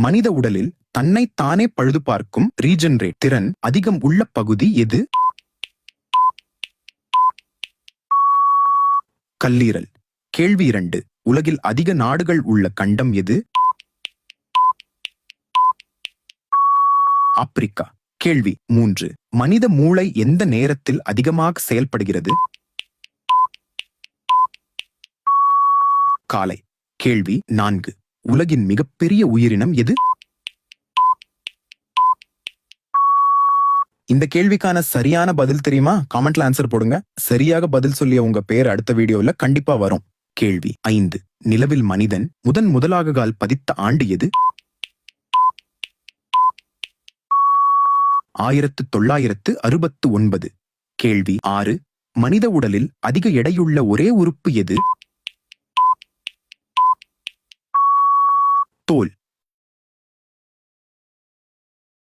மனித உடலில் தன்னை தானே பழுது பார்க்கும் ரீஜெனரேட் திறன் அதிகம் உள்ள பகுதி எது? கல்லீரல். கேள்வி 2. உலகில் அதிக நாடுகள் உள்ள கண்டம் எது? ஆப்பிரிக்கா. கேள்வி 3. மனித மூளை எந்த நேரத்தில் அதிகமாக செயல்படுகிறது? காலை. கேள்வி 4. உலகின் மிகப்பெரிய உயிரினம் எது? இந்த கேள்விக்கான சரியான பதில் தெரியுமா? காமெண்ட்ல ஆன்சர் போடுங்க. சரியாக பதில் சொல்லிய உங்க பேர் அடுத்த வீடியோல கண்டிப்பா வரும். கேள்வி 5. நிலவில் மனிதன் முதலாக கால் பதித்த ஆண்டு எது? 1969. கேள்வி 6. மனித உடலில் அதிக எடையுள்ள ஒரே உறுப்பு எது?